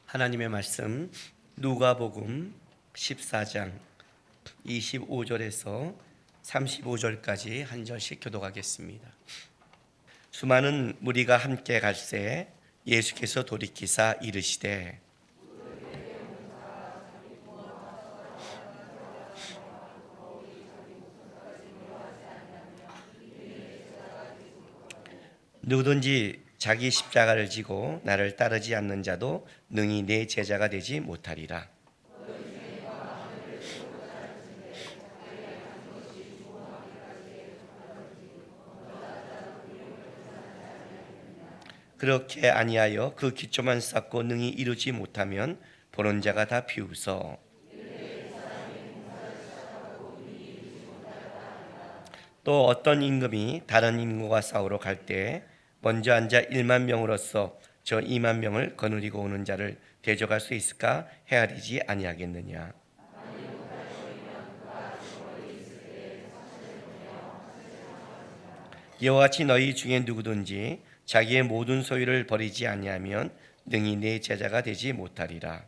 하나님의 말씀 누가복음 14장 25절에서 35절까지 한 절씩 교독하겠습니다. 수많은 무리가 함께 갈새 예수께서 돌이키사 이르시되 누구든지 자기 십자가를 지고 나를 따르지 않는 자도 능히 내 제자가 되지 못하리라. 그렇게 아니하여 그 기초만 쌓고 능히 이루지 못하면 보는 자가 다 비웃어 또 어떤 임금이 다른 임금과 싸우러 갈 때 먼저 앉아 1만 명으로서 저 2만 명을 거느리고 오는 자를 대적할 수 있을까 헤아리지 아니하겠느냐. 이와 같이 너희 중에 누구든지 자기의 모든 소유를 버리지 아니하면 능히 내 제자가 되지 못하리라.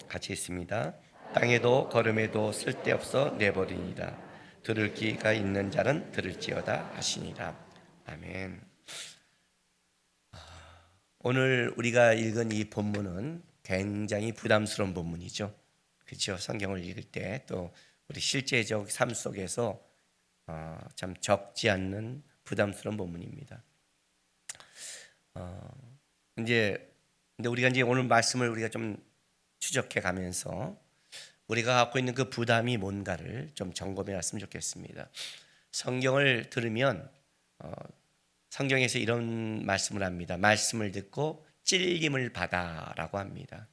같이 있습니다. 땅에도 걸음에도 쓸데없어 내버리니라. 들을 귀가 있는 자는 들을지어다 하시니라. 아멘. 오늘 우리가 읽은 이 본문은 굉장히 부담스러운 본문이죠. 그렇죠. 성경을 읽을 때 또 우리 실제적 삶 속에서 참 적지 않는 부담스러운 본문입니다. 근데 우리가 이제 오늘 말씀을 우리가 좀 추적해 가면서 우리가 갖고 있는 그 부담이 뭔가를 좀 점검해 왔으면 좋겠습니다. 성경을 들으면 성경에서 이런 말씀을 합니다. 말씀을 듣고 찔림을 받아라고 합니다.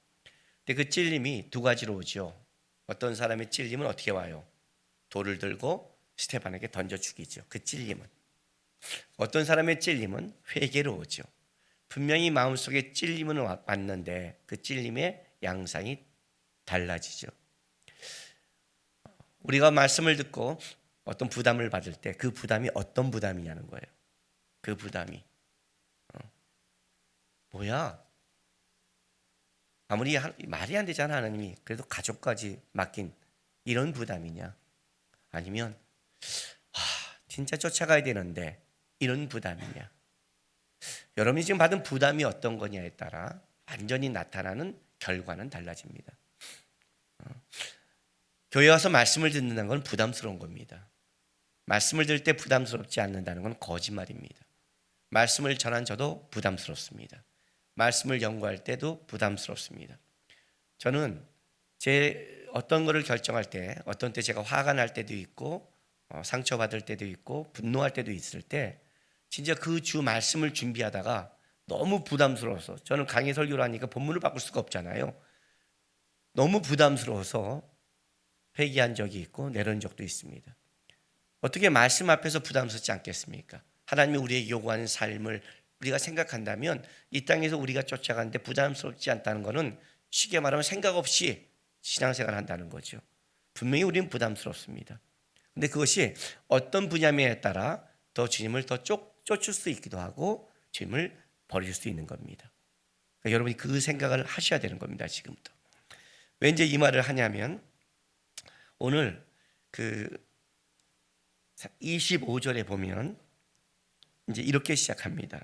근데 그 찔림이 두 가지로 오죠. 어떤 사람의 찔림은 어떻게 와요? 돌을 들고 스테반에게 던져 죽이죠. 그 찔림은. 어떤 사람의 찔림은 회개로 오죠. 분명히 마음속에 찔림은 왔는데 그 찔림의 양상이 달라지죠. 우리가 말씀을 듣고 어떤 부담을 받을 때 그 부담이 어떤 부담이냐는 거예요. 그 부담이 뭐야? 아무리 말이 안 되잖아. 하나님이 그래도 가족까지 맡긴 이런 부담이냐? 아니면 진짜 쫓아가야 되는데 이런 부담이냐? 여러분이 지금 받은 부담이 어떤 거냐에 따라 완전히 나타나는 결과는 달라집니다. 교회 와서 말씀을 듣는다는 건 부담스러운 겁니다. 말씀을 들을 때 부담스럽지 않는다는 건 거짓말입니다. 말씀을 전한 저도 부담스럽습니다. 말씀을 연구할 때도 부담스럽습니다. 저는 제 어떤 거를 결정할 때 어떤 때 제가 화가 날 때도 있고 상처받을 때도 있고 분노할 때도 있을 때 진짜 그 주 말씀을 준비하다가 너무 부담스러워서 저는 강의 설교를 하니까 본문을 바꿀 수가 없잖아요. 너무 부담스러워서 회개한 적이 있고 내려온 적도 있습니다. 어떻게 말씀 앞에서 부담스럽지 않겠습니까? 하나님이 우리에게 요구하는 삶을 우리가 생각한다면 이 땅에서 우리가 쫓아가는데 부담스럽지 않다는 것은 쉽게 말하면 생각 없이 신앙생활을 한다는 거죠. 분명히 우리는 부담스럽습니다. 근데 그것이 어떤 분야에 따라 더 주님을 더 쫓을 수 있기도 하고 주님을 버릴 수 있는 겁니다. 그러니까 여러분이 그 생각을 하셔야 되는 겁니다. 지금부터. 왜 이제 이 말을 하냐면 오늘 그 25절에 보면 이제 이렇게 시작합니다.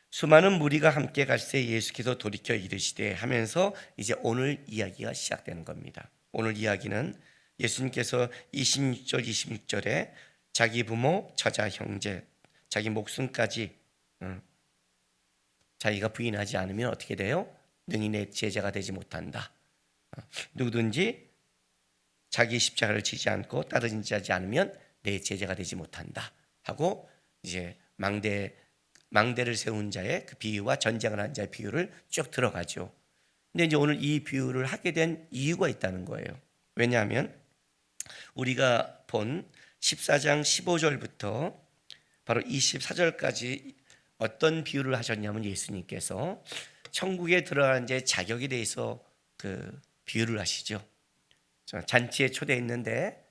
수많은 무리가 함께 갈새 예수께서 돌이켜 이르시되 하면서 이제 오늘 이야기가 시작되는 겁니다. 오늘 이야기는 예수님께서 26절 26절에 자기 부모, 처자, 형제, 자기 목숨까지 자기가 부인하지 않으면 어떻게 돼요? 능히 내 제자가 되지 못한다. 누구든지 자기 십자가를 지지 않고 따르지 않으면 내 제자가 되지 못한다 하고 이제 망대를 세운 자의 그 비유와 전쟁을 한 자의 비유를 쭉 들어가죠. 근데 이제 오늘 이 비유를 하게 된 이유가 있다는 거예요. 왜냐하면 우리가 본 14장 15절부터 바로 24절까지 어떤 비유를 하셨냐면 예수님께서 천국에 들어가는 자의 자격에 대해서 그 비유를 하시죠. 잔치에 초대했는데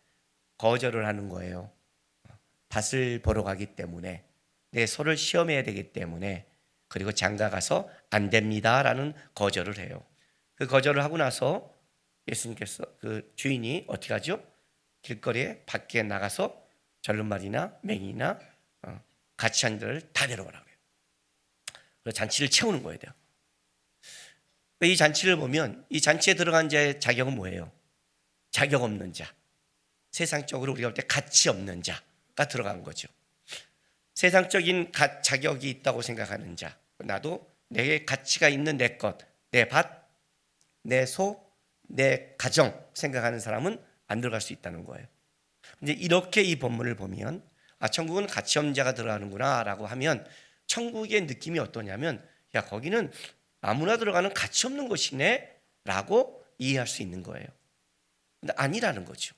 거절을 하는 거예요. 밭을 보러 가기 때문에 내 소를 시험해야 되기 때문에, 그리고 장가 가서 안 됩니다라는 거절을 해요. 그 거절을 하고 나서 예수님께서 그 주인이 어떻게 하죠? 길거리에 밖에 나가서 절름말이나 맹이나 가치한들을 다 데려오라고 해요. 그래서 잔치를 채우는 거예요. 이 잔치를 보면 이 잔치에 들어간 자의 자격은 뭐예요? 자격 없는 자. 세상적으로 우리가 볼 때 가치 없는 자가 들어간 거죠. 세상적인 자격이 있다고 생각하는 자. 나도 내 가치가 있는 내 것, 내 밭, 내 소, 내 가정 생각하는 사람은 안 들어갈 수 있다는 거예요. 근데 이렇게 이 본문을 보면 천국은 가치 없는 자가 들어가는구나 라고 하면 천국의 느낌이 어떠냐면 야 거기는 아무나 들어가는 가치 없는 곳이네 라고 이해할 수 있는 거예요. 근데 아니라는 거죠.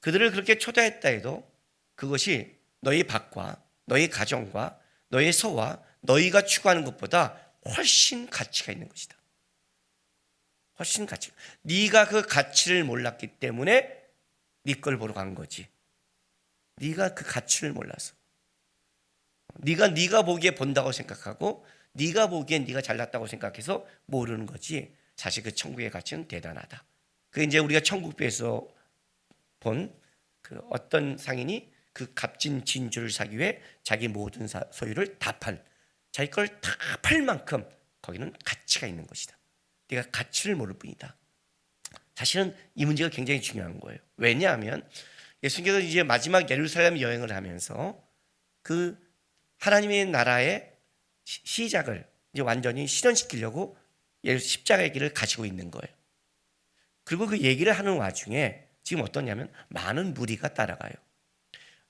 그들을 그렇게 초대했다 해도 그것이 너희 밭과 너희 가정과 너희 소와 너희가 추구하는 것보다 훨씬 가치가 있는 것이다. 훨씬 가치. 네가 그 가치를 몰랐기 때문에 네 걸 보러 간 거지. 네가 그 가치를 몰라서. 네가 보기에 본다고 생각하고 네가 보기엔 네가 잘났다고 생각해서 모르는 거지. 사실 그 천국의 가치는 대단하다. 그 이제 우리가 천국배에서 본 그 어떤 상인이 그 값진 진주를 사기 위해 자기 모든 소유를 다 자기 걸 다 팔 만큼 거기는 가치가 있는 것이다. 네가 가치를 모를 뿐이다. 사실은 이 문제가 굉장히 중요한 거예요. 왜냐하면 예수님께서 이제 마지막 예루살렘 여행을 하면서 그 하나님의 나라의 시작을 이제 완전히 실현시키려고 십자가의 길을 가지고 있는 거예요. 그리고 그 얘기를 하는 와중에 지금 어떠냐면 많은 무리가 따라가요.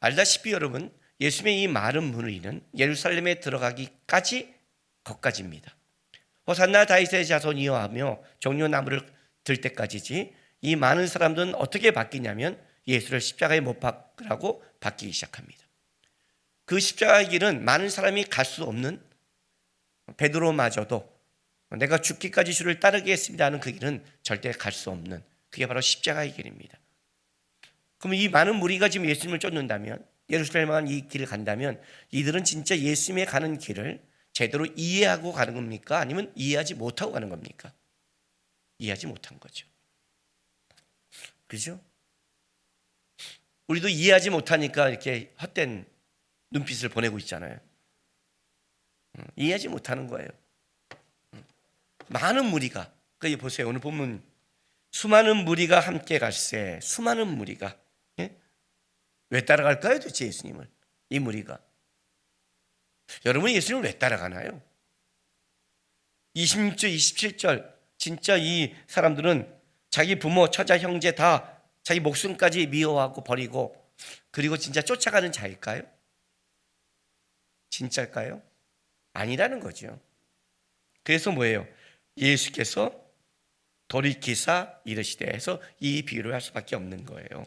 알다시피 여러분 예수님의 이 많은 무리는 예루살렘에 들어가기까지 거까지입니다. 호산나 다윗의 자손이여 하며 종려나무를 들 때까지지. 이 많은 사람들은 어떻게 바뀌냐면 예수를 십자가에 못 박으라고 바뀌기 시작합니다. 그 십자가의 길은 많은 사람이 갈 수 없는, 베드로마저도 내가 죽기까지 주를 따르겠습니다 하는 그 길은 절대 갈 수 없는, 그게 바로 십자가의 길입니다. 그러면 이 많은 무리가 지금 예수님을 쫓는다면, 예루살렘만 이 길을 간다면 이들은 진짜 예수님의 가는 길을 제대로 이해하고 가는 겁니까? 아니면 이해하지 못하고 가는 겁니까? 이해하지 못한 거죠. 그죠? 우리도 이해하지 못하니까 이렇게 헛된 눈빛을 보내고 있잖아요. 이해하지 못하는 거예요. 많은 무리가, 그러니까 보세요. 오늘 보면 수많은 무리가 함께 갈새. 수많은 무리가, 예? 왜 따라갈까요 도대체 예수님을? 이 무리가. 여러분 예수님을 왜 따라가나요? 26절 27절 진짜 이 사람들은 자기 부모 처자 형제 다 자기 목숨까지 미워하고 버리고 그리고 진짜 쫓아가는 자일까요? 진짜일까요? 아니라는 거죠. 그래서 뭐예요? 예수께서 돌이키사 이르시되 해서 이 비유를 할 수밖에 없는 거예요.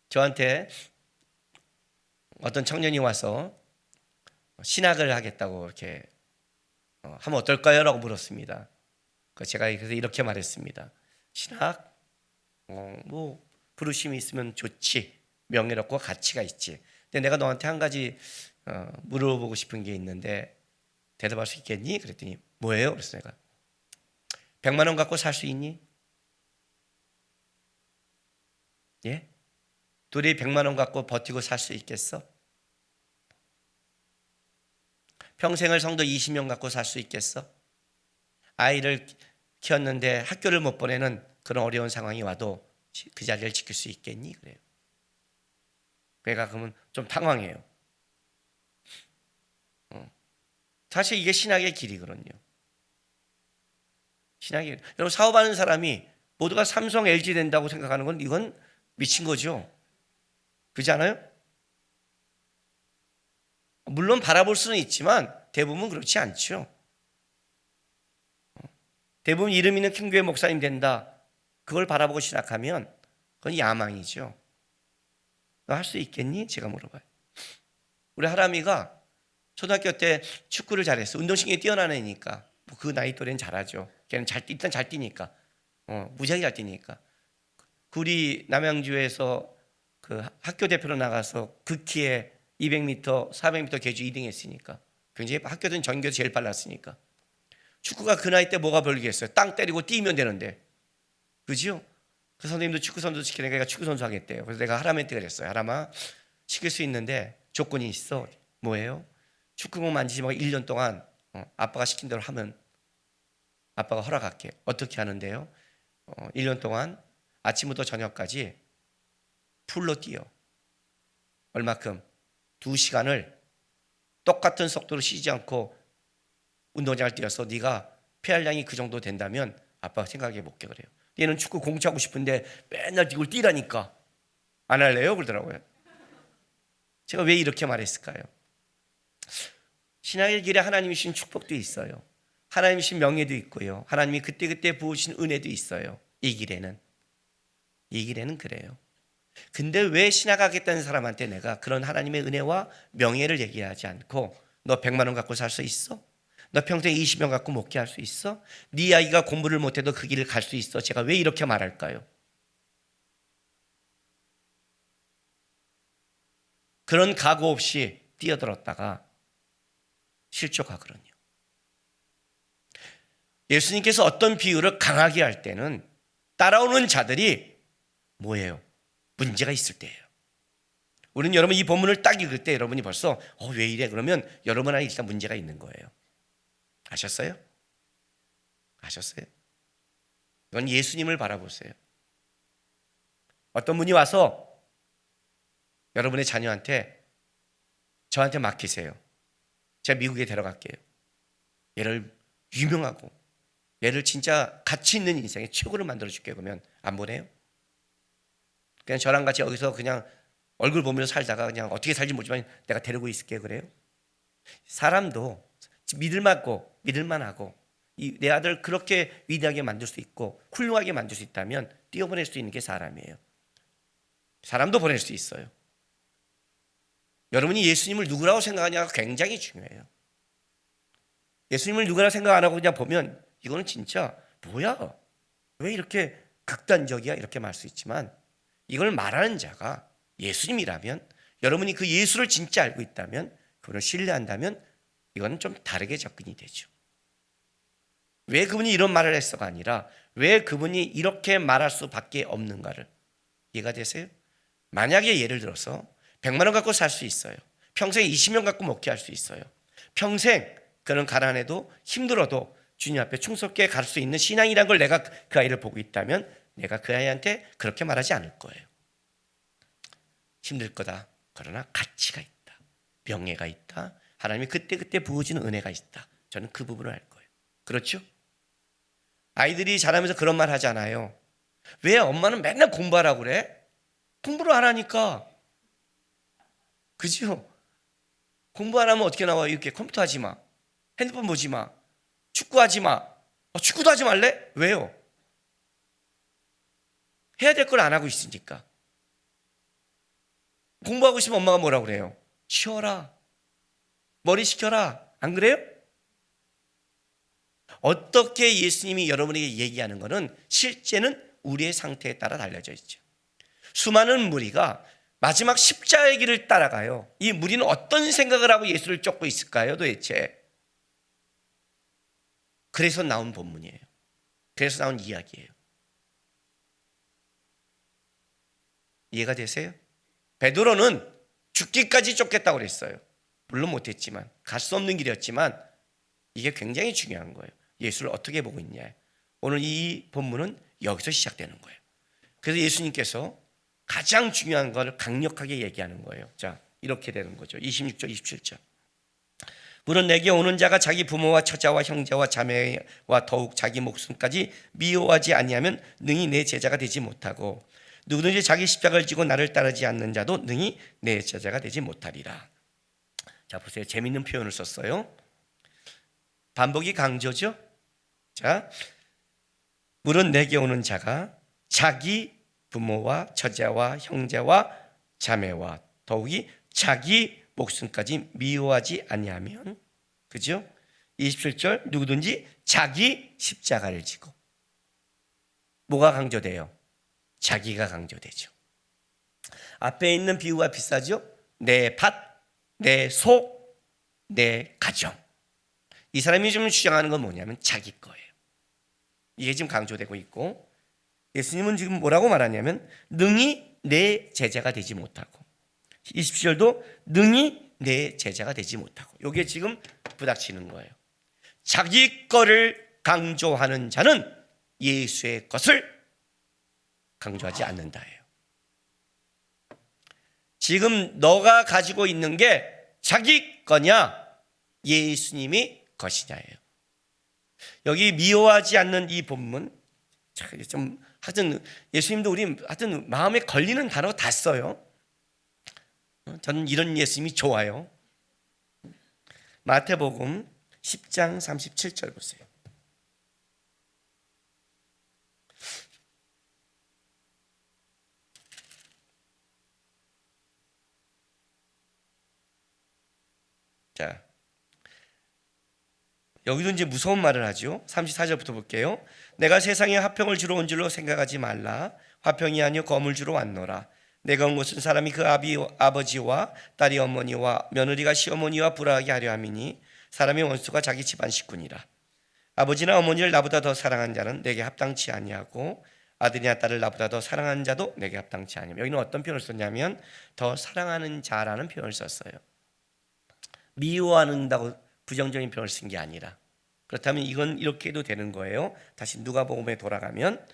저한테 어떤 청년이 와서 신학을 하겠다고 이렇게 하면 어떨까요? 라고 물었습니다. 제가 그래서 이렇게 말했습니다. 신학? 뭐 부르심이 있으면 좋지. 명예롭고 가치가 있지. 근데 내가 너한테 한 가지 물어보고 싶은 게 있는데 대답할 수 있겠니? 그랬더니 뭐예요? 그래서 내가 100만 원 갖고 살 수 있니? 예? 둘이 100만 원 갖고 버티고 살 수 있겠어? 평생을 성도 20명 갖고 살 수 있겠어? 아이를 키웠는데 학교를 못 보내는 그런 어려운 상황이 와도 그 자리를 지킬 수 있겠니? 그래요. 내가 그러면 좀 당황해요. 사실 이게 신학의 길이거든요. 신학의 길. 여러분 사업하는 사람이 모두가 삼성, LG 된다고 생각하는 건 이건 미친 거죠. 그렇지 않아요? 물론 바라볼 수는 있지만 대부분 그렇지 않죠. 대부분 이름 있는 큰 교회 목사님 된다. 그걸 바라보고 시작하면 그건 야망이죠. 너 할 수 있겠니? 제가 물어봐요. 우리 하람이가 초등학교 때 축구를 잘했어. 운동신경이 뛰어난 애니까. 그 나이 또래는 잘하죠. 걔는 일단 잘 뛰니까. 무지하게 잘 뛰니까. 우리 남양주에서 그 학교 대표로 나가서 그 키에 200m, 400m 계주 2등 했으니까 굉장히 학교든 전교도 제일 빨랐으니까 축구가 그 나이 때 뭐가 별리겠어요. 땅 때리고 뛰면 되는데, 그죠? 그 선생님도 축구 선수 시키니까 축구 선수 하겠대요. 그래서 내가 하람한테 그랬어요. 하람아, 시킬 수 있는데 조건이 있어. 뭐예요? 축구공 만지지 말고 1년 동안 아빠가 시킨 대로 하면 아빠가 허락할게. 어떻게 하는데요? 1년 동안 아침부터 저녁까지 풀로 뛰어. 얼마큼? 2시간을 똑같은 속도로 쉬지 않고 운동장을 뛰어서 네가 폐활량이 그 정도 된다면 아빠가 생각해 볼게 그래요. 얘는 축구 공차고 싶은데 맨날 이걸 뛰라니까 안 할래요? 그러더라고요. 제가 왜 이렇게 말했을까요? 신앙의 길에 하나님이 주신 축복도 있어요. 하나님이 주신 명예도 있고요. 하나님이 그때그때 부으신 은혜도 있어요. 이 길에는 그래요. 근데 왜 신학하겠다는 사람한테 내가 그런 하나님의 은혜와 명예를 얘기하지 않고 너 100만 원 갖고 살 수 있어? 너 평생 20명 갖고 목회할 수 있어? 네 아이가 공부를 못해도 그 길을 갈 수 있어? 제가 왜 이렇게 말할까요? 그런 각오 없이 뛰어들었다가 실족하거든요. 예수님께서 어떤 비유를 강하게 할 때는 따라오는 자들이 뭐예요? 문제가 있을 때예요. 우리는 여러분 이 본문을 딱 읽을 때 여러분이 벌써 왜 이래? 그러면 여러분 안에 일단 문제가 있는 거예요. 아셨어요? 이건 예수님을 바라보세요. 어떤 분이 와서 여러분의 자녀한테 저한테 맡기세요. 제가 미국에 데려갈게요. 얘를 유명하고 얘를 진짜 가치 있는 인생의 최고를 만들어줄게. 그러면 안 보내요? 그냥 저랑 같이 여기서 그냥 얼굴 보면서 살다가 그냥 어떻게 살지 모르지만 내가 데리고 있을게 그래요? 사람도 믿을만하고 내 아들 그렇게 위대하게 만들 수 있고 훌륭하게 만들 수 있다면 띄워보낼 수 있는 게 사람이에요. 사람도 보낼 수 있어요. 여러분이 예수님을 누구라고 생각하냐가 굉장히 중요해요. 예수님을 누구라고 생각 안 하고 그냥 보면 이거는 진짜 뭐야? 왜 이렇게 극단적이야? 이렇게 말할 수 있지만 이걸 말하는 자가 예수님이라면 여러분이 그 예수를 진짜 알고 있다면 그분을 신뢰한다면 이건 좀 다르게 접근이 되죠. 왜 그분이 이런 말을 했어가 아니라 왜 그분이 이렇게 말할 수밖에 없는가를 이해가 되세요? 만약에 예를 들어서 100만 원 갖고 살 수 있어요. 평생 20명 갖고 목회할 수 있어요. 평생 그는 가난해도 힘들어도 주님 앞에 충성하게 갈 수 있는 신앙이라는 걸 내가 그 아이를 보고 있다면 내가 그 아이한테 그렇게 말하지 않을 거예요. 힘들 거다. 그러나 가치가 있다. 명예가 있다. 하나님이 그때그때 부어주는 은혜가 있다. 저는 그 부분을 알 거예요. 그렇죠? 아이들이 자라면서 그런 말 하잖아요. 왜 엄마는 맨날 공부하라고 그래? 공부를 안 하니까. 그죠? 공부 안 하면 어떻게 나와? 이렇게 컴퓨터 하지 마. 핸드폰 보지 마. 축구하지 마. 축구도 하지 말래? 왜요? 해야 될 걸 안 하고 있으니까. 공부하고 싶으면 엄마가 뭐라고 그래요? 쉬어라. 머리 식혀라. 안 그래요? 어떻게 예수님이 여러분에게 얘기하는 것은 실제는 우리의 상태에 따라 달려져 있죠. 수많은 무리가 마지막 십자가의 길을 따라가요. 이 무리는 어떤 생각을 하고 예수를 쫓고 있을까요 도대체? 그래서 나온 본문이에요. 그래서 나온 이야기예요. 이해가 되세요? 베드로는 죽기까지 쫓겠다고 그랬어요. 물론 못했지만 갈 수 없는 길이었지만 이게 굉장히 중요한 거예요. 예수를 어떻게 보고 있냐. 오늘 이 본문은 여기서 시작되는 거예요. 그래서 예수님께서 가장 중요한 걸 강력하게 얘기하는 거예요. 자, 이렇게 되는 거죠. 26절 27절. 물은 내게 오는 자가 자기 부모와 처자와 형제와 자매와 더욱 자기 목숨까지 미워하지 아니하면 능히 내 제자가 되지 못하고 누구든지 자기 십자가를 지고 나를 따르지 않는 자도 능히 내 제자가 되지 못하리라. 자, 보세요. 재밌는 표현을 썼어요. 반복이 강조죠. 자, 물은 내게 오는 자가 자기 부모와 처자와 형제와 자매와 더욱이 자기 목숨까지 미워하지 아니하면, 그죠? 27절 누구든지 자기 십자가를 지고. 뭐가 강조돼요? 자기가 강조되죠. 앞에 있는 비유가 비슷하죠? 내 밭, 내 소, 내 가정. 이 사람이 좀 주장하는 건 뭐냐면 자기 거예요. 이게 지금 강조되고 있고, 예수님은 지금 뭐라고 말하냐면 능히 내 제자가 되지 못하고, 20절도 능히 내 제자가 되지 못하고, 이게 지금 부닥치는 거예요. 자기 거를 강조하는 자는 예수의 것을 강조하지 않는다예요. 지금 너가 가지고 있는 게 자기 거냐 예수님이 것이냐예요. 여기 미워하지 않는 이 본문, 좀 하여튼 예수님도 우리 하여튼 마음에 걸리는 단어 다 써요. 저는 이런 예수님이 좋아요. 마태복음 10장 37절 보세요. 자, 여기도 이제 무서운 말을 하죠. 34절부터 볼게요. 내가 세상에 화평을 주러 온 줄로 생각하지 말라. 화평이 아니요 검을 주러 왔노라. 내가 온 것은 사람이 그 아버지와 딸이 어머니와 며느리가 시어머니와 불화하게 하려 함이니 사람의 원수가 자기 집안 식구니라. 아버지나 어머니를 나보다 더 사랑한 자는 내게 합당치 아니하고 아들이나 딸을 나보다 더 사랑하는 자도 내게 합당치 아니하며. 여기는 어떤 표현을 썼냐면 더 사랑하는 자라는 표현을 썼어요. 미워한다고 부정적인 표현을 쓴 게 아니라. 그렇다면 이건 이렇게 해도 되는 거예요. 다시 누가복음에 돌아가면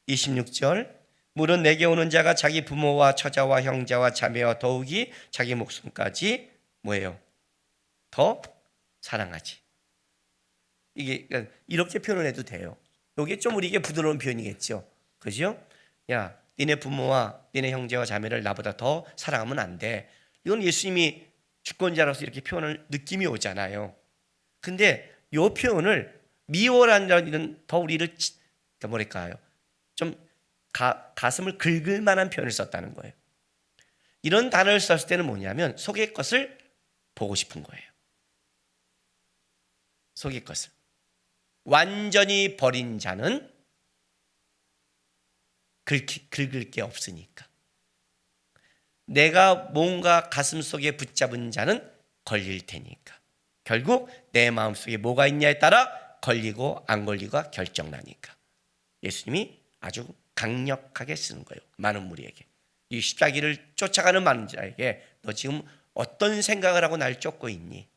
26절, 물은 내게 오는 자가 자기 부모와 처자와 형제와 자매와 더욱이 자기 목숨까지 뭐예요? 더 사랑하지. 이게 이렇게 표현을 해도 돼요. 이게 좀 우리에게 부드러운 표현이겠죠. 그죠? 야, 니네 부모와 니네 형제와 자매를 나보다 더 사랑하면 안 돼. 이건 예수님이 주권자로서 이렇게 표현을 느낌이 오잖아요. 근데 이 표현을 미워라는 더 우리를 뭐랄까요? 좀 가슴을 긁을 만한 표현을 썼다는 거예요. 이런 단어를 썼을 때는 뭐냐면 속의 것을 보고 싶은 거예요. 속의 것을. 완전히 버린 자는 긁을 게 없으니까. 내가 뭔가 가슴속에 붙잡은 자는 걸릴 테니까. 결국 내 마음속에 뭐가 있냐에 따라 걸리고 안 걸리고가 결정나니까. 예수님이 아주 강력하게 쓰는 거예요. 많은 무리에게. 이 십자기를 쫓아가는 많은 자에게 너 지금 어떤 생각을 하고 날 쫓고 있니?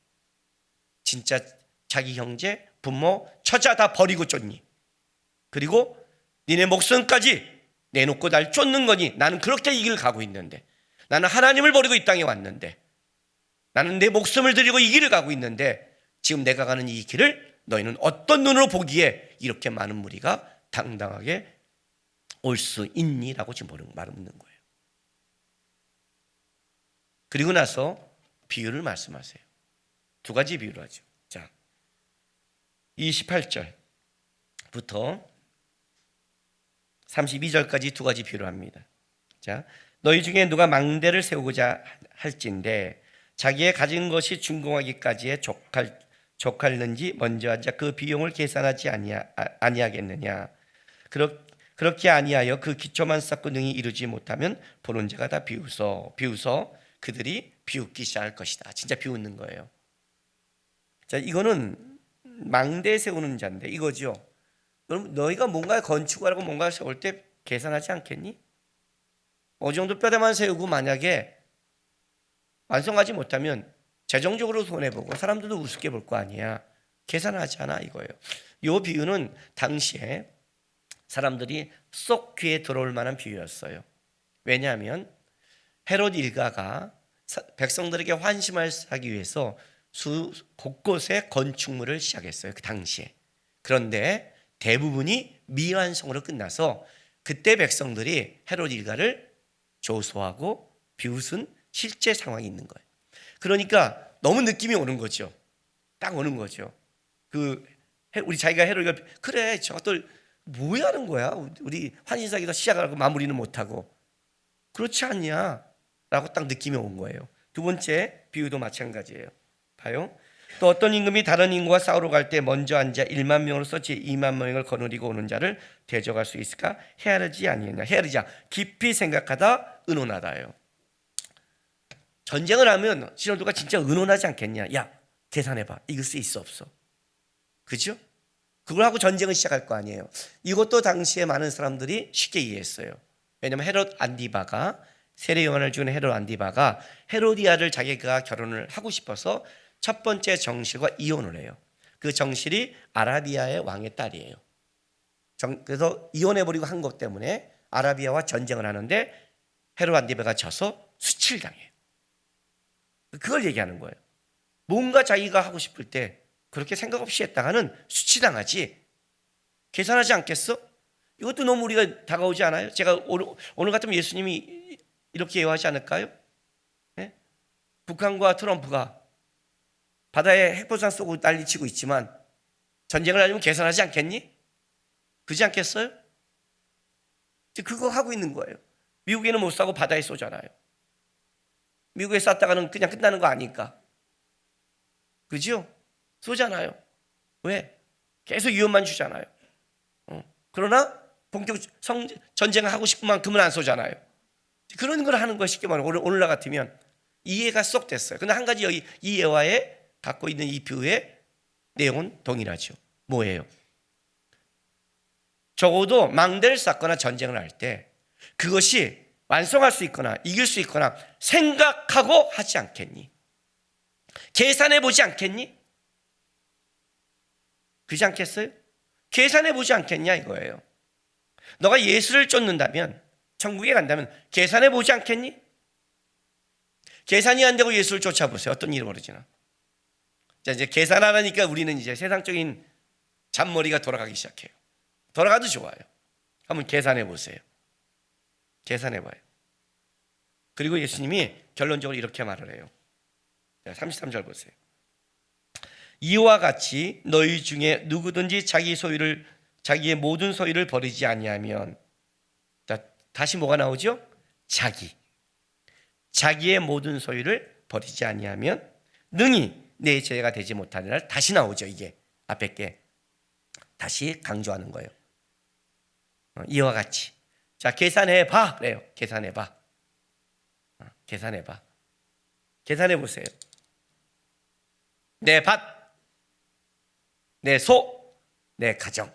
진짜 자기 형제, 부모, 처자 다 버리고 쫓니? 그리고 니네 목숨까지 내놓고 날 쫓는 거니? 나는 그렇게 이 길을 가고 있는데, 나는 하나님을 버리고 이 땅에 왔는데, 나는 내 목숨을 드리고 이 길을 가고 있는데 지금 내가 가는 이 길을 너희는 어떤 눈으로 보기에 이렇게 많은 무리가 당당하게 올 수 있니? 라고 지금 말을 묻는 거예요. 그리고 나서 비유를 말씀하세요. 두 가지 비유를 하죠. 자, 28절부터 32절까지 두 가지 비유를 합니다. 자, 너희 중에 누가 망대를 세우고자 할진대 자기의 가진 것이 준공하기까지에 족할는지 먼저 앉아 그 비용을 계산하지 아니하겠느냐. 그렇게 아니하여 그 기초만 쌓고 능히 이루지 못하면 보는 자가 다 비웃어 그들이 비웃기 시작할 것이다. 진짜 비웃는 거예요. 자, 이거는 망대 세우는 자인데 이거죠. 그럼 너희가 뭔가 건축을 하고 뭔가 세울 때 계산하지 않겠니? 어느 정도 뼈대만 세우고 만약에 완성하지 못하면 재정적으로 손해보고 사람들도 우습게 볼 거 아니야. 계산하지 않아 이거예요. 이 비유는 당시에 사람들이 쏙 귀에 들어올 만한 비유였어요. 왜냐하면 헤롯 일가가 백성들에게 환심을 하기 위해서 곳곳에 건축물을 시작했어요. 그 당시에. 그런데 대부분이 미완성으로 끝나서 그때 백성들이 헤롯 일가를 조소하고 비웃은 실제 상황이 있는 거예요. 그러니까 너무 느낌이 오는 거죠. 딱 오는 거죠. 우리 자기가 헤롯이가 그래 저것들 뭐 하는 거야? 우리 환신사기도 시작하고 마무리는 못하고 그렇지 않냐? 라고 딱 느낌이 온 거예요. 두 번째 비유도 마찬가지예요. 봐요. 또 어떤 임금이 다른 임금과 싸우러 갈 때 먼저 앉아 1만 명으로서 제 2만 명을 거느리고 오는 자를 대적할 수 있을까? 헤아리지 아니하냐. 헤아리자, 깊이 생각하다, 의논하다예요. 전쟁을 하면 신호도가 진짜 의논하지 않겠냐. 야, 계산해봐. 이길 수 있어 없어? 그죠? 그걸 하고 전쟁을 시작할 거 아니에요. 이것도 당시에 많은 사람들이 쉽게 이해했어요. 왜냐하면 헤롯 안디바가, 세례 요한을 죽인 헤롯 안디바가 헤로디아를 자기가 결혼을 하고 싶어서 첫 번째 정실과 이혼을 해요. 그 정실이 아라비아의 왕의 딸이에요. 그래서 이혼해버리고 한 것 때문에 아라비아와 전쟁을 하는데 헤롯 안디바가 져서 수칠당해요. 그걸 얘기하는 거예요. 뭔가 자기가 하고 싶을 때 그렇게 생각 없이 했다가는 수치당하지. 계산하지 않겠어? 이것도 너무 우리가 다가오지 않아요? 제가 오늘 같으면 예수님이 이렇게 예화하지 않을까요? 네? 북한과 트럼프가 바다에 핵포탄 쏘고 난리치고 있지만 전쟁을 하려면 계산하지 않겠니? 그러지 않겠어요? 그거 하고 있는 거예요. 미국에는 못 쏘고 바다에 쏘잖아요. 미국에 쐈다가는 그냥 끝나는 거 아닐까? 그죠? 쏘잖아요. 왜? 계속 위험만 주잖아요. 그러나 본격 전쟁을 하고 싶은 만큼은 안 쏘잖아요. 그런 걸 하는 거 쉽게 말하면 오늘날 같으면 이해가 쏙 됐어요. 근데 한 가지 여기 이 예화에 갖고 있는 이 비유의 내용은 동일하죠. 뭐예요? 적어도 망대를 쌓거나 전쟁을 할 때 그것이 완성할 수 있거나 이길 수 있거나 생각하고 하지 않겠니? 계산해 보지 않겠니? 그렇지 않겠어요? 계산해 보지 않겠냐 이거예요. 너가 예수를 쫓는다면, 천국에 간다면 계산해 보지 않겠니? 계산이 안 되고 예수를 쫓아보세요. 어떤 일이 벌어지나. 자, 이제 계산하라니까 우리는 이제 세상적인 잔머리가 돌아가기 시작해요. 돌아가도 좋아요. 한번 계산해 보세요. 계산해 봐요. 그리고 예수님이 결론적으로 이렇게 말을 해요. 33절 보세요. 이와 같이 너희 중에 누구든지 자기의 모든 소유를 버리지 아니하면, 다시 뭐가 나오죠? 자기의 모든 소유를 버리지 아니하면 능히 내 제자가 되지 못하느라. 다시 나오죠. 이게 앞에 게 다시 강조하는 거예요. 이와 같이. 자, 계산해 봐 그래요. 계산해 봐. 계산해 보세요. 내 밭, 내 소, 내 가정,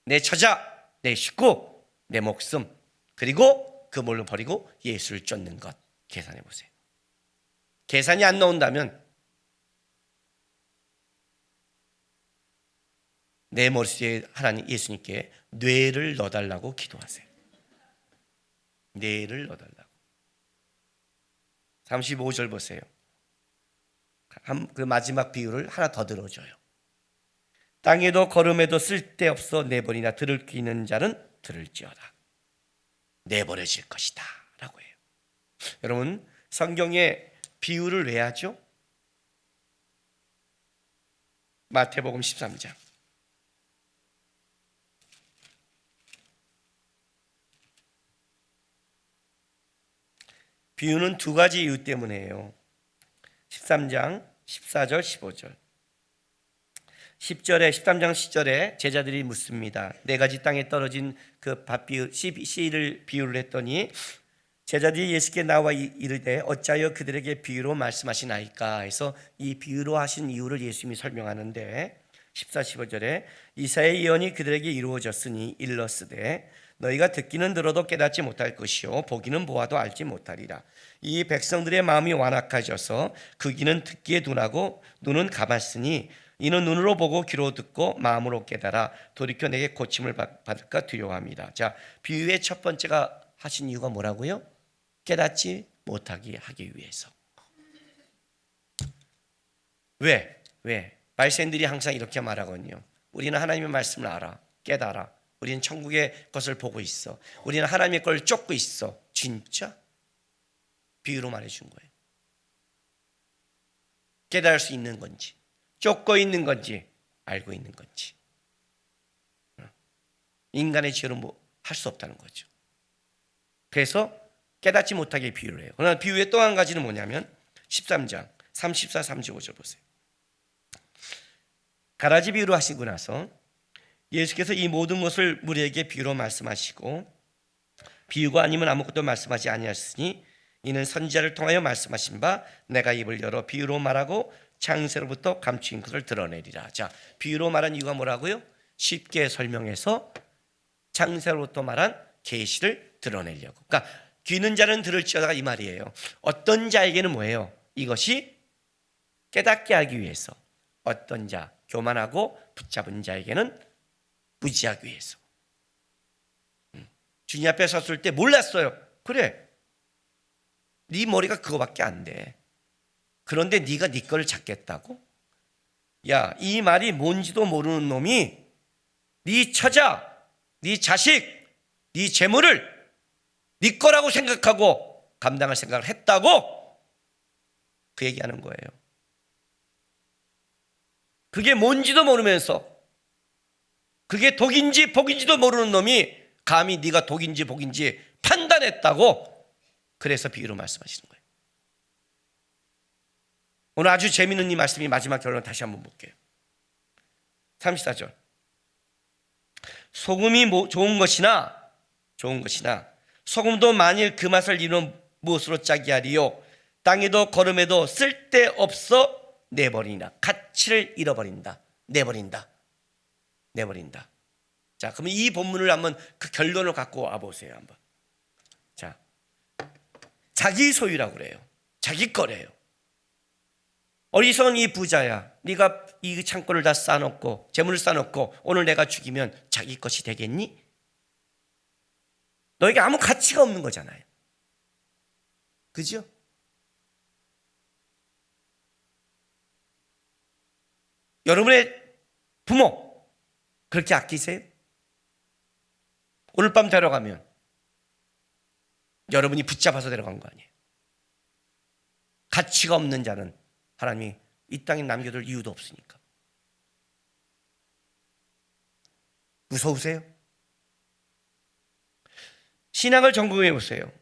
내 처자, 내 식구, 내 목숨, 그리고 그 몰로 버리고 예수를 쫓는 것. 계산해 보세요. 계산이 안 나온다면 내 머릿속에 하나님 예수님께 뇌를 넣어달라고 기도하세요. 뇌를 넣어달라고. 35절 보세요. 그 마지막 비유를 하나 더 들어줘요. 땅에도 걸음에도 쓸데없어 내버리나 들을 귀 있는 자는 들을지어다. 내버려질 것이다 라고 해요. 여러분, 성경에 비유를 왜 하죠? 마태복음 13장. 비유는 두 가지 이유 때문에요. 13장 14절 15절. 10절에 13장 10절에 제자들이 묻습니다. 네 가지 땅에 떨어진 그 밭 비유, 씨를 비유를 했더니 제자들이 예수께 나와 이르되 어찌하여 그들에게 비유로 말씀하시나이까 해서 이 비유로 하신 이유를 예수님이 설명하는데 14, 15절에 이사야의 예언이 그들에게 이루어졌으니 일러스되 너희가 듣기는 들어도 깨닫지 못할 것이요 보기는 보아도 알지 못하리라. 이 백성들의 마음이 완악해져서 그 귀는 듣기에 둔하고 눈은 감았으니 이는 눈으로 보고 귀로 듣고 마음으로 깨달아 돌이켜 내게 고침을 받을까 두려워합니다. 자, 비유의 첫 번째가 하신 이유가 뭐라고요? 깨닫지 못하게 하기 위해서. 왜? 말씀들이 항상 이렇게 말하거든요. 우리는 하나님의 말씀을 알아, 깨달아. 우리는 천국의 것을 보고 있어. 우리는 하나님의 걸 쫓고 있어. 진짜? 비유로 말해준 거예요. 깨달을 수 있는 건지, 쫓고 있는 건지, 알고 있는 건지. 인간의 지혜로 할 수 없다는 거죠. 그래서 깨닫지 못하게 비유를 해요. 그러나 비유의 또 한 가지는 뭐냐면 13장 34, 35절 보세요. 가라지 비유로 하시고 나서 예수께서 이 모든 것을 무리에게 비유로 말씀하시고 비유가 아니면 아무것도 말씀하지 아니하시니 이는 선지자를 통하여 말씀하신 바 내가 입을 열어 비유로 말하고 창세로부터 감추인 것을 드러내리라. 자, 비유로 말한 이유가 뭐라고요? 쉽게 설명해서 창세로부터 말한 계시를 드러내려고. 그러니까 귀는 자는 들을지어다가 이 말이에요. 어떤 자에게는 뭐예요? 이것이 깨닫게 하기 위해서. 어떤 자, 교만하고 붙잡은 자에게는 무지하기 위해서. 주님 앞에 섰을 때 몰랐어요. 그래, 네 머리가 그거밖에 안 돼. 그런데 네가 네 거를 찾겠다고? 야, 이 말이 뭔지도 모르는 놈이 네 처자, 네 자식, 네 재물을 네 거라고 생각하고 감당할 생각을 했다고? 그 얘기하는 거예요. 그게 뭔지도 모르면서 그게 독인지 복인지도 모르는 놈이 감히 네가 독인지 복인지 판단했다고? 그래서 비유로 말씀하시는 거예요. 오늘 아주 재미있는 이 말씀이 마지막 결론을 다시 한번 볼게요. 34절. 소금이 좋은 것이나 소금도 만일 그 맛을 이루는 무엇으로 짜게 하리요? 땅에도 거름에도 쓸데없어 내버리나. 가치를 잃어버린다. 내버린다. 자, 그러면 이 본문을 한번 그 결론을 갖고 와보세요. 한번. 자, 자기 소유라고 그래요. 자기 거래요. 어리석은 이 부자야, 네가 이 창고를 다 쌓아놓고 재물을 쌓아놓고 오늘 내가 죽이면 자기 것이 되겠니? 너에게 아무 가치가 없는 거잖아요. 그죠? 여러분의 부모 그렇게 아끼세요? 오늘 밤 데려가면 여러분이 붙잡아서 데려간 거 아니에요? 가치가 없는 자는 하나님이 이 땅에 남겨둘 이유도 없으니까. 무서우세요? 신앙을 점검해 보세요.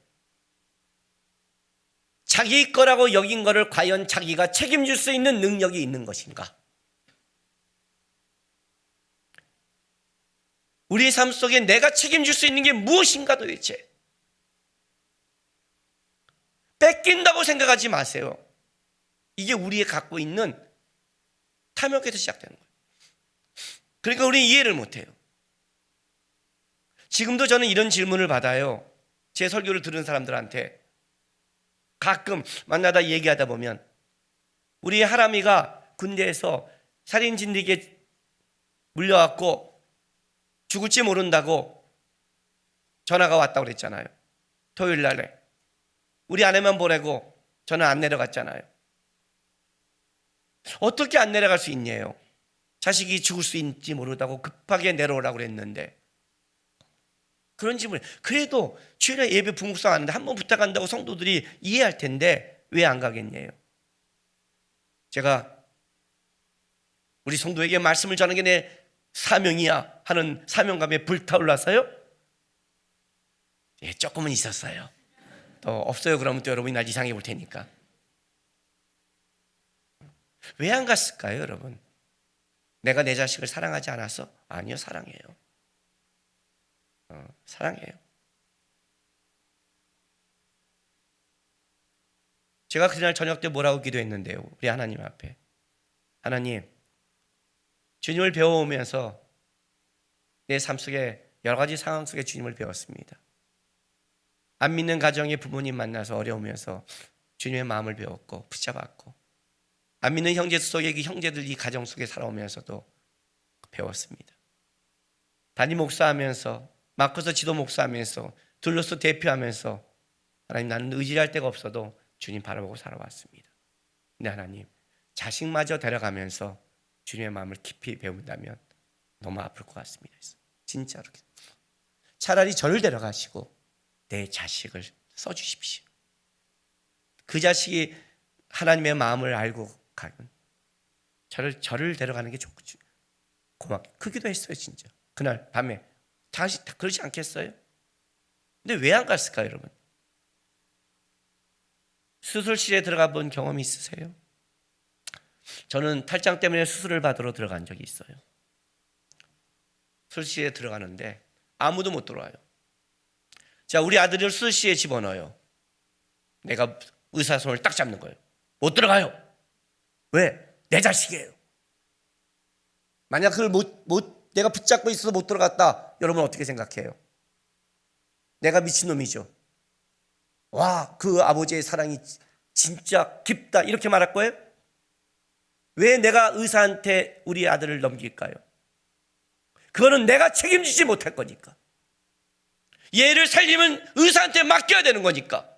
자기 거라고 여긴 거를 과연 자기가 책임질 수 있는 능력이 있는 것인가? 우리 삶 속에 내가 책임질 수 있는 게 무엇인가 도대체? 뺏긴다고 생각하지 마세요. 이게 우리의 갖고 있는 탐욕에서 시작되는 거예요. 그러니까 우리는 이해를 못해요. 지금도 저는 이런 질문을 받아요. 제 설교를 들은 사람들한테 가끔 만나다 얘기하다 보면 우리 하람이가 군대에서 살인진에게 물려갖고 죽을지 모른다고 전화가 왔다고 그랬잖아요. 토요일 날에 우리 아내만 보내고 저는 안 내려갔잖아요. 어떻게 안 내려갈 수 있냐요? 자식이 죽을 수 있는지 모르다고 급하게 내려오라고 그랬는데. 그런 질문을. 그래도 주일에 예배 부목상 하는데 한 번 부탁한다고 성도들이 이해할 텐데 왜 안 가겠냐요? 제가 우리 성도에게 말씀을 전하는 게 내 사명이야 하는 사명감에 불타올라서요? 예, 조금은 있었어요. 또 없어요 그러면 또 여러분이 날 이상해 볼 테니까. 왜 안 갔을까요, 여러분? 내가 내 자식을 사랑하지 않아서? 아니요, 사랑해요. 사랑해요. 제가 그날 저녁 때 뭐라고 기도했는데요, 우리 하나님 앞에. 하나님, 주님을 배워오면서 내 삶 속에 여러 가지 상황 속에 주님을 배웠습니다. 안 믿는 가정의 부모님 만나서 어려우면서 주님의 마음을 배웠고 붙잡았고, 안 믿는 형제 속에 그 형제들 이 가정 속에 살아오면서도 배웠습니다. 담임 목사하면서, 마커서 지도 목사하면서, 둘러서 대표하면서 하나님, 나는 의지할 데가 없어도 주님 바라보고 살아왔습니다. 근데 하나님, 자식마저 데려가면서 주님의 마음을 깊이 배운다면 너무 아플 것 같습니다. 진짜로. 차라리 저를 데려가시고 내 자식을 써주십시오. 그 자식이 하나님의 마음을 알고 가면 저를 데려가는 게 좋고 고맙게. 그 기도했어요, 진짜. 그날 밤에. 다시 그러지 않겠어요? 근데 왜 안 갔을까요, 여러분? 수술실에 들어가 본 경험이 있으세요? 저는 탈장 때문에 수술을 받으러 들어간 적이 있어요. 수술실에 들어가는데 아무도 못 들어와요. 자, 우리 아들을 수술실에 집어넣어요. 내가 의사 손을 딱 잡는 거예요. 못 들어가요. 왜? 내 자식이에요. 만약 그걸 내가 붙잡고 있어서 못 들어갔다, 여러분 어떻게 생각해요? 내가 미친놈이죠. 와, 그 아버지의 사랑이 진짜 깊다, 이렇게 말할 거예요? 왜 내가 의사한테 우리 아들을 넘길까요? 그거는 내가 책임지지 못할 거니까. 얘를 살리면 의사한테 맡겨야 되는 거니까.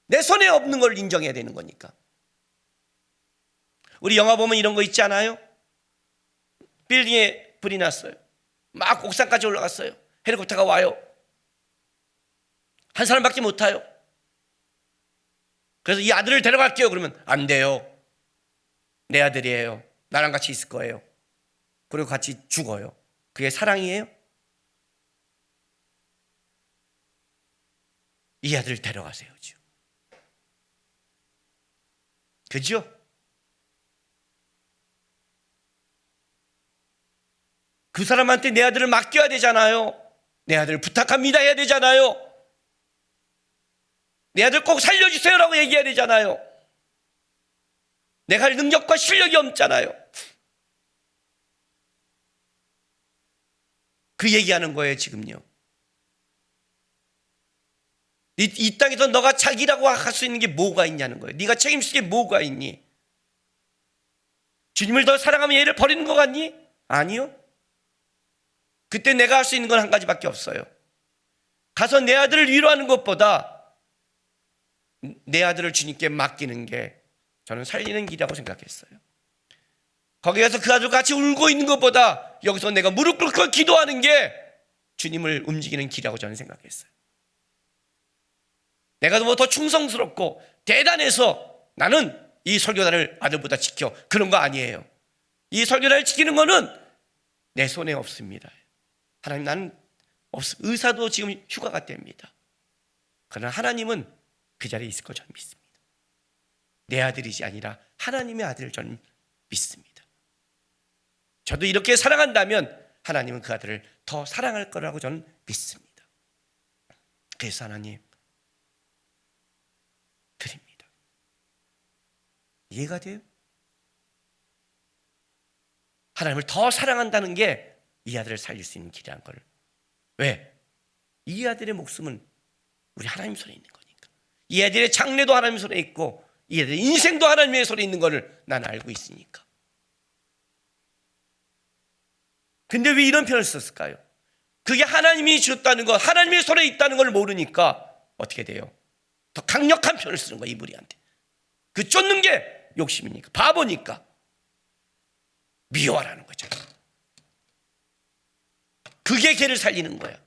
내 손에 없는 걸 인정해야 되는 거니까. 우리 영화 보면 이런 거 있지 않아요? 빌딩에 불이 났어요. 막 옥상까지 올라갔어요. 헬리콥터가 와요. 한 사람밖에 못 타요. 그래서 이 아들을 데려갈게요. 그러면 안 돼요. 내 아들이에요. 나랑 같이 있을 거예요. 그리고 같이 죽어요. 그게 사랑이에요? 이 아들을 데려가세요. 그죠? 그 사람한테 내 아들을 맡겨야 되잖아요. 내 아들을 부탁합니다 해야 되잖아요. 내 아들 꼭 살려주세요라고 얘기해야 되잖아요. 내가 할 능력과 실력이 없잖아요. 그 얘기하는 거예요 지금요. 이 땅에서 너가 자기라고 할 수 있는 게 뭐가 있냐는 거예요. 네가 책임질 게 뭐가 있니? 주님을 더 사랑하면 얘를 버리는 것 같니? 아니요. 그때 내가 할 수 있는 건 한 가지밖에 없어요. 가서 내 아들을 위로하는 것보다 내 아들을 주님께 맡기는 게 저는 살리는 길이라고 생각했어요. 거기 가서 그 아들 같이 울고 있는 것보다 여기서 내가 무릎 꿇고 기도하는 게 주님을 움직이는 길이라고 저는 생각했어요. 내가 뭐 더 충성스럽고 대단해서 나는 이 설교단을 아들보다 지켜, 그런 거 아니에요. 이 설교단을 지키는 거는 내 손에 없습니다. 하나님, 나는 의사도 지금 휴가가 됩니다. 그러나 하나님은 그 자리에 있을 거 저는 믿습니다. 내 아들이지 아니라 하나님의 아들을 저는 믿습니다. 저도 이렇게 사랑한다면 하나님은 그 아들을 더 사랑할 거라고 저는 믿습니다. 그래서 하나님 드립니다. 이해가 돼요? 하나님을 더 사랑한다는 게 이 아들을 살릴 수 있는 길이란 걸. 왜? 이 아들의 목숨은 우리 하나님 손에 있는 거니까. 이 아들의 장래도 하나님 손에 있고 이 아들의 인생도 하나님의 손에 있는 거를 난 알고 있으니까. 근데 왜 이런 표현을 썼을까요? 그게 하나님이 주었다는 것, 하나님의 손에 있다는 걸 모르니까 어떻게 돼요? 더 강력한 표현을 쓰는 거야, 이 무리한테. 그 쫓는 게 욕심이니까, 바보니까 미워하라는 거죠. 그게 걔를 살리는 거야.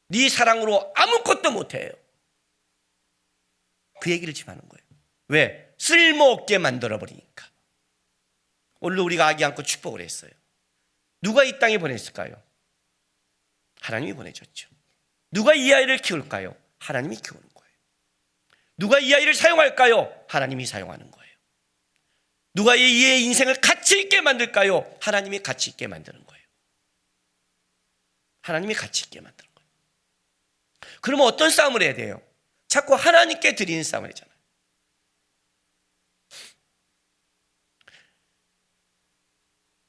네 사랑으로 아무것도 못해요. 그 얘기를 지금 하는 거예요. 왜? 쓸모없게 만들어버리니까. 오늘 우리가 아기 안고 축복을 했어요. 누가 이 땅에 보냈을까요? 하나님이 보내줬죠. 누가 이 아이를 키울까요? 하나님이 키우는 거예요. 누가 이 아이를 사용할까요? 하나님이 사용하는 거예요. 누가 이 아이의 인생을 가치 있게 만들까요? 하나님이 가치 있게 만드는 거예요. 하나님이 가치 있게 만드는 거예요. 그러면 어떤 싸움을 해야 돼요? 자꾸 하나님께 드리는 싸움을 하잖아요.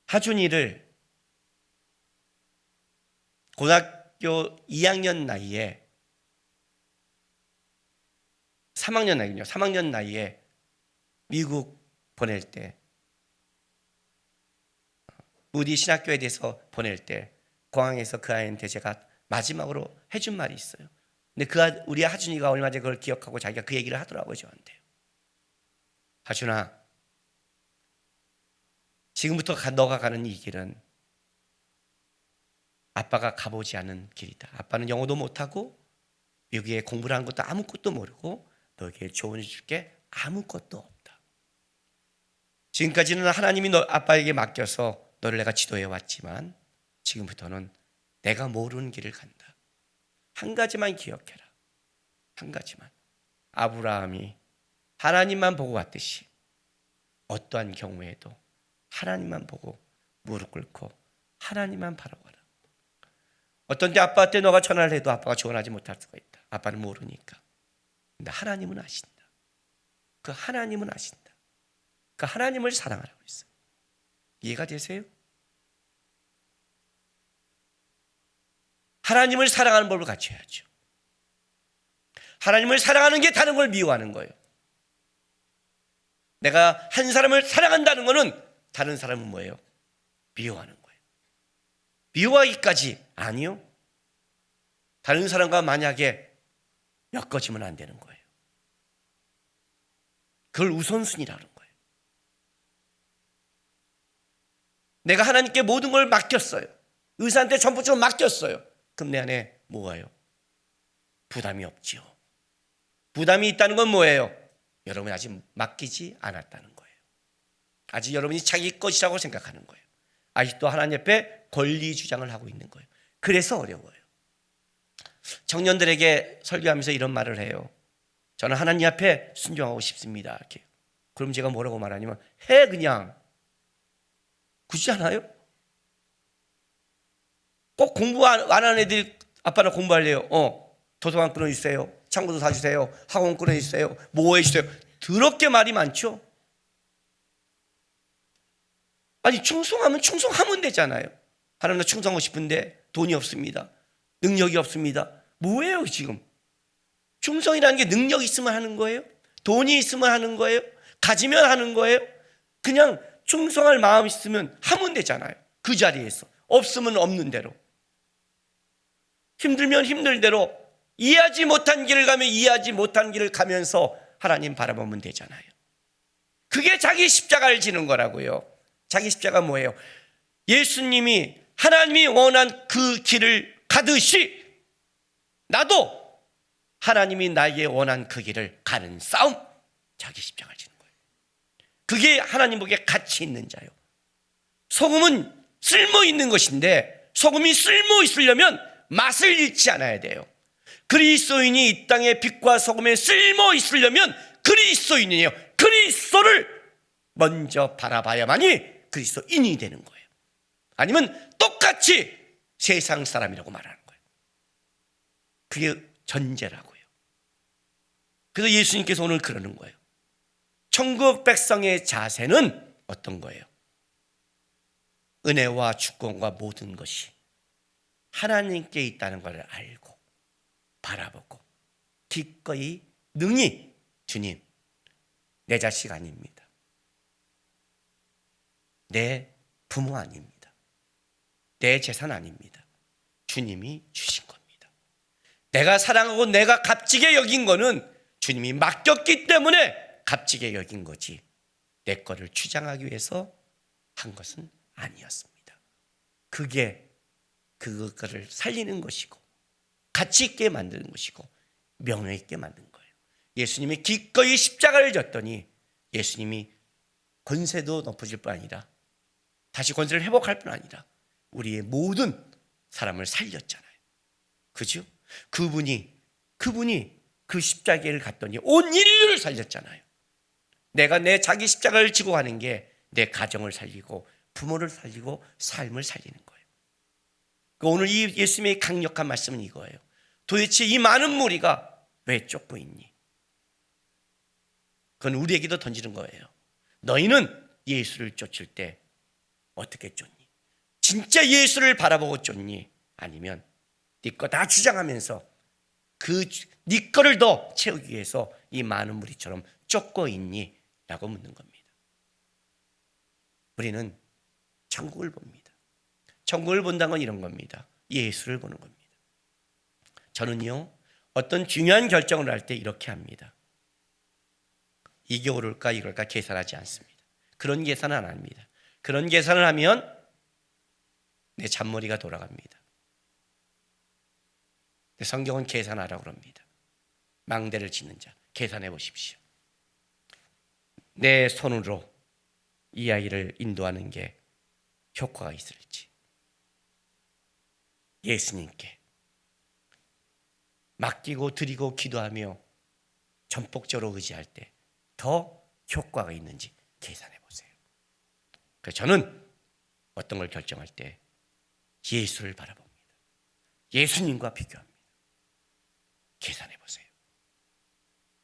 하준이를 고등학교 2학년 나이에 3학년 나이에 미국 보낼 때, 무디 신학교에 대해서 보낼 때 공항에서 그 아이한테 제가 마지막으로 해준 말이 있어요. 근데 우리 하준이가 얼마 전에 그걸 기억하고 자기가 그 얘기를 하더라고요, 저한테. 하준아, 지금부터 너가 가는 이 길은 아빠가 가보지 않은 길이다. 아빠는 영어도 못하고 여기에 공부를 한 것도 아무것도 모르고 너에게 조언해 줄 게 아무것도 없다. 지금까지는 하나님이 아빠에게 맡겨서 너를 내가 지도해 왔지만 지금부터는 내가 모르는 길을 간다. 한 가지만 기억해라. 한 가지만. 아브라함이 하나님만 보고 왔듯이 어떠한 경우에도 하나님만 보고 무릎 꿇고 하나님만 바라봐라. 어떤 때 아빠한테 너가 전화를 해도 아빠가 전화하지 못할 수가 있다. 아빠는 모르니까. 근데 하나님은 아신다. 그 하나님은 아신다. 그 하나님을 사랑하라고 했어요. 이해가 되세요? 하나님을 사랑하는 법을 갖춰야죠. 하나님을 사랑하는 게 다른 걸 미워하는 거예요. 내가 한 사람을 사랑한다는 것은 다른 사람은 뭐예요? 미워하는 거예요. 미워하기까지 아니요. 다른 사람과 만약에 엮어지면 안 되는 거예요. 그걸 우선순위라는 거예요. 내가 하나님께 모든 걸 맡겼어요. 의사한테 전부적으로 맡겼어요. 그럼 내 안에 뭐예요? 부담이 없지요. 부담이 있다는 건 뭐예요? 여러분이 아직 맡기지 않았다는 거예요. 아직 여러분이 자기 것이라고 생각하는 거예요. 아직도 하나님 옆에 권리 주장을 하고 있는 거예요. 그래서 어려워요. 청년들에게 설교하면서 이런 말을 해요. 저는 하나님 앞에 순종하고 싶습니다. 이렇게. 그럼 제가 뭐라고 말하냐면 해 그냥. 그렇지 않아요? 꼭 공부 안 하는 애들이 아빠는 공부할래요. 도서관 끊어주세요. 창고도 사주세요. 학원 끊어주세요. 뭐 해주세요. 더럽게 말이 많죠. 아니 충성하면 충성하면 되잖아요. 하나님 나 충성하고 싶은데 돈이 없습니다. 능력이 없습니다. 뭐예요 지금? 충성이라는 게 능력 있으면 하는 거예요? 돈이 있으면 하는 거예요? 가지면 하는 거예요? 그냥 충성할 마음 있으면 하면 되잖아요. 그 자리에서. 없으면 없는 대로. 힘들면 힘든 대로. 이해하지 못한 길을 가면 이해하지 못한 길을 가면서 하나님 바라보면 되잖아요. 그게 자기 십자가를 지는 거라고요. 자기 십자가 뭐예요? 예수님이 하나님이 원한 그 길을 가듯이 나도 하나님이 나에게 원한 그 길을 가는 싸움. 자기 십자가를 지는 거예요. 그게 하나님 보기에 가치 있는 자요. 소금은 쓸모 있는 것인데 소금이 쓸모 있으려면 맛을 잃지 않아야 돼요. 그리스도인이 이 땅에 빛과 소금에 쓸모 있으려면 그리스도인이에요. 그리스도를 먼저 바라봐야만이 그리스도인이 되는 거예요. 아니면 똑같이 세상 사람이라고 말하는 거예요. 그게 전제라고요. 그래서 예수님께서 오늘 그러는 거예요. 천국 백성의 자세는 어떤 거예요? 은혜와 주권과 모든 것이 하나님께 있다는 것을 알고 바라보고 기꺼이 능히 주님 내 자식 아닙니다. 내 부모 아닙니다. 내 재산 아닙니다. 주님이 주신 겁니다. 내가 사랑하고 내가 값지게 여긴 거는 주님이 맡겼기 때문에 값지게 여긴 거지 내 거를 주장하기 위해서 한 것은 아니었습니다. 그게 그거를 살리는 것이고 가치 있게 만드는 것이고 명예 있게 만든 거예요. 예수님이 기꺼이 십자가를 졌더니 예수님이 권세도 높아질 뿐 아니라 다시 권세를 회복할 뿐 아니라 우리의 모든 사람을 살렸잖아요. 그죠? 그분이 그 십자가를 갔더니 온 인류를 살렸잖아요. 내가 내 자기 십자가를 지고 가는 게 내 가정을 살리고 부모를 살리고 삶을 살리는 거예요. 오늘 이 예수님의 강력한 말씀은 이거예요. 도대체 이 많은 무리가 왜 쫓고 있니? 그건 우리에게도 던지는 거예요. 너희는 예수를 쫓을 때 어떻게 쫓니? 진짜 예수를 바라보고 쫓니? 아니면 네 거 다 주장하면서 네 거를 더 채우기 위해서 이 많은 무리처럼 쫓고 있니? 라고 묻는 겁니다. 우리는 천국을 봅니다. 천국을 본다는 건 이런 겁니다. 예수를 보는 겁니다. 저는요 어떤 중요한 결정을 할 때 이렇게 합니다. 이게 옳을까 이걸까 계산하지 않습니다. 그런 계산은 안 합니다. 그런 계산을 하면 내 잔머리가 돌아갑니다. 성경은 계산하라고 합니다. 망대를 짓는 자 계산해 보십시오. 내 손으로 이 아이를 인도하는 게 효과가 있을지 예수님께 맡기고 드리고 기도하며 전폭적으로 의지할 때 더 효과가 있는지 계산해 보세요. 그래서 저는 어떤 걸 결정할 때 예수를 바라봅니다. 예수님과 비교합니다. 계산해 보세요.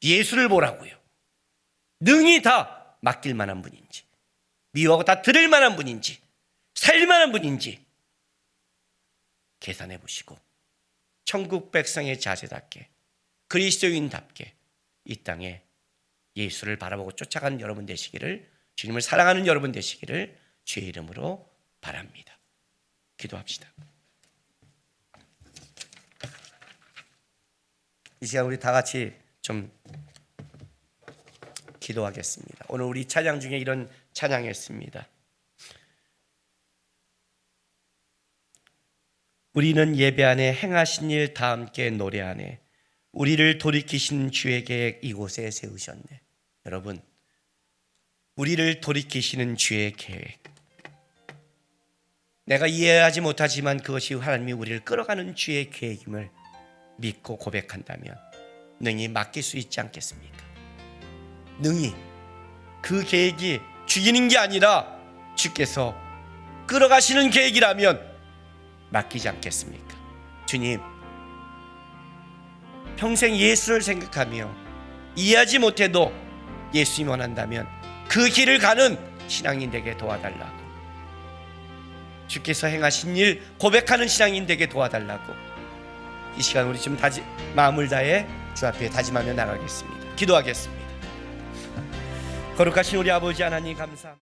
예수를 보라고요. 능히 다 맡길 만한 분인지, 미워하고 다 들을 만한 분인지, 살릴 만한 분인지 계산해 보시고 천국 백성의 자세답게 그리스도인답게 이 땅에 예수를 바라보고 쫓아가는 여러분 되시기를, 주님을 사랑하는 여러분 되시기를 주의 이름으로 바랍니다. 기도합시다. 이 시간 우리 다 같이 좀 기도하겠습니다. 오늘 우리 찬양 중에 이런 찬양했습니다. 우리는 예배 안에 행하신 일 다 함께 노래하네. 우리를 돌이키신 주의 계획 이곳에 세우셨네. 여러분, 우리를 돌이키시는 주의 계획, 내가 이해하지 못하지만 그것이 하나님이 우리를 끌어가는 주의 계획임을 믿고 고백한다면 능히 맡길 수 있지 않겠습니까? 능히 그 계획이 죽이는 게 아니라 주께서 끌어가시는 계획이라면 맡기지 않겠습니까? 주님, 평생 예수를 생각하며 이해하지 못해도 예수님 원한다면 그 길을 가는 신앙인 되게 도와달라고, 주께서 행하신 일 고백하는 신앙인 되게 도와달라고 이 시간 우리 좀 마음을 다해 주 앞에 다짐하며 나가겠습니다. 기도하겠습니다. 거룩하신 우리 아버지 하나님 감사합니다.